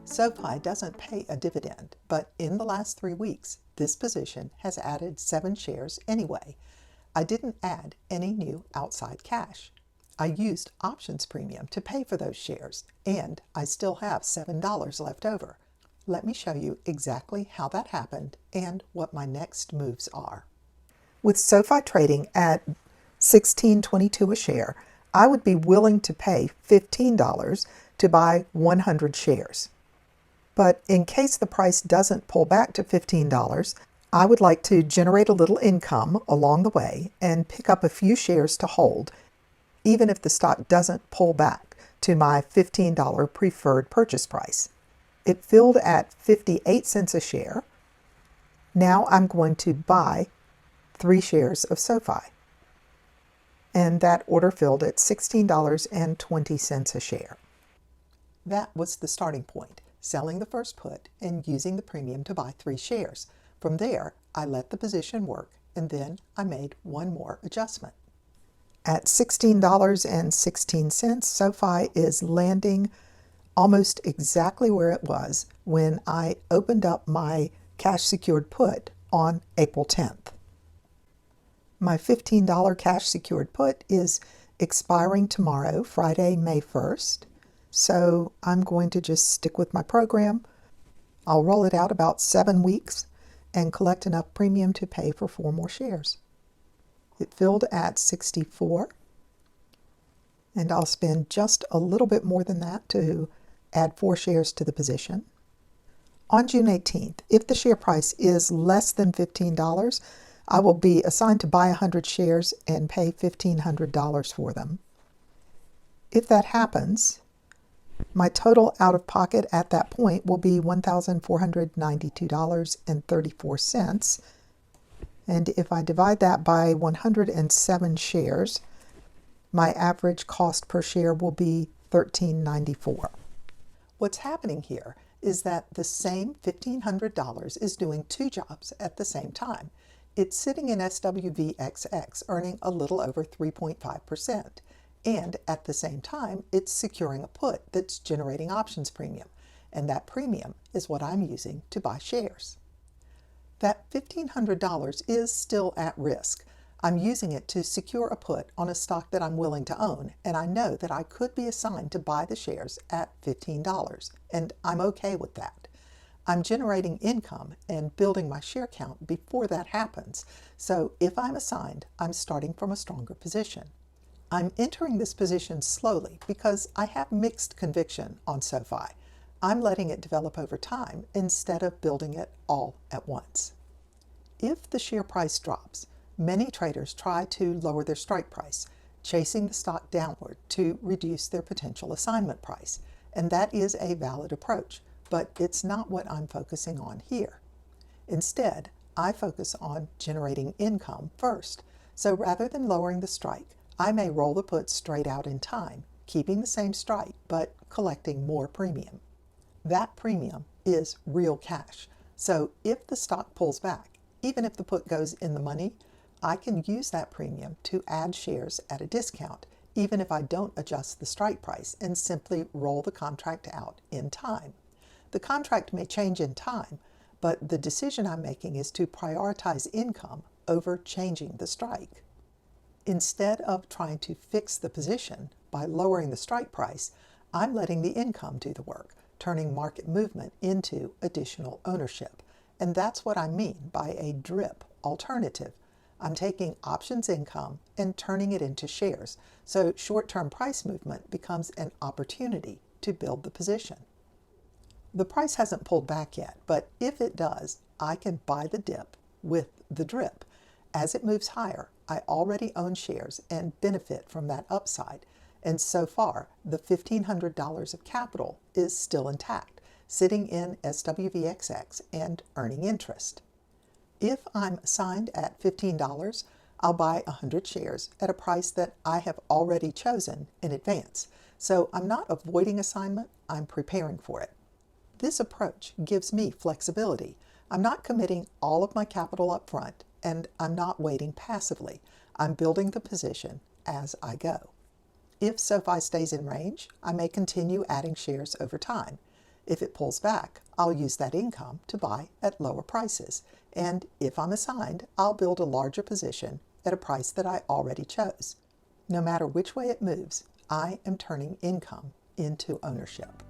SOFI doesn't pay a dividend, but in the last 3 weeks, this position has added 7 shares anyway. I didn't add any new outside cash. I used options premium to pay for those shares, and I still have $7 left over. Let me show you exactly how that happened and what my next moves are. With SOFI trading at $16.22 a share, I would be willing to pay $15 to buy 100 shares. But in case the price doesn't pull back to $15, I would like to generate a little income along the way and pick up a few shares to hold, even if the stock doesn't pull back to my $15 preferred purchase price. It filled at 58 cents a share. Now I'm going to buy 3 shares of SOFI. And that order filled at $16.20 a share. That was the starting point, selling the first put and using the premium to buy 3 shares. From there, I let the position work, and then I made one more adjustment. At $16.16, SOFI is landing almost exactly where it was when I opened up my cash secured put on April 10th. My $15 cash secured put is expiring tomorrow, Friday, May 1st. So I'm going to just stick with my program. I'll roll it out about 7 weeks and collect enough premium to pay for 4 more shares. It filled at 64, and I'll spend just a little bit more than that to add 4 shares to the position. On June 18th, if the share price is less than $15, I will be assigned to buy 100 shares and pay $1,500 for them. If that happens, my total out-of-pocket at that point will be $1,492.34. And if I divide that by 107 shares, my average cost per share will be $13.94. What's happening here is that the same $1,500 is doing 2 jobs at the same time. It's sitting in SWVXX, earning a little over 3.5%. And at the same time, it's securing a put that's generating options premium. And that premium is what I'm using to buy shares. That $1,500 is still at risk. I'm using it to secure a put on a stock that I'm willing to own, and I know that I could be assigned to buy the shares at $15, and I'm okay with that. I'm generating income and building my share count before that happens, so if I'm assigned, I'm starting from a stronger position. I'm entering this position slowly because I have mixed conviction on SOFI. I'm letting it develop over time instead of building it all at once. If the share price drops, many traders try to lower their strike price, chasing the stock downward to reduce their potential assignment price, and that is a valid approach, but it's not what I'm focusing on here. Instead, I focus on generating income first, so rather than lowering the strike, I may roll the put straight out in time, keeping the same strike but collecting more premium. That premium is real cash, so if the stock pulls back, even if the put goes in the money, I can use that premium to add shares at a discount, even if I don't adjust the strike price and simply roll the contract out in time. The contract may change in time, but the decision I'm making is to prioritize income over changing the strike. Instead of trying to fix the position by lowering the strike price, I'm letting the income do the work, turning market movement into additional ownership. And that's what I mean by a DRIP alternative. I'm taking options income and turning it into shares, so short-term price movement becomes an opportunity to build the position. The price hasn't pulled back yet, but if it does, I can buy the dip with the DRIP. As it moves higher, I already own shares and benefit from that upside, and so far the $1,500 of capital is still intact, sitting in SWVXX and earning interest. If I'm assigned at $15, I'll buy 100 shares at a price that I have already chosen in advance, so I'm not avoiding assignment, I'm preparing for it. This approach gives me flexibility. I'm not committing all of my capital up front, and I'm not waiting passively. I'm building the position as I go. If SOFI stays in range, I may continue adding shares over time. If it pulls back, I'll use that income to buy at lower prices. And if I'm assigned, I'll build a larger position at a price that I already chose. No matter which way it moves, I am turning income into ownership.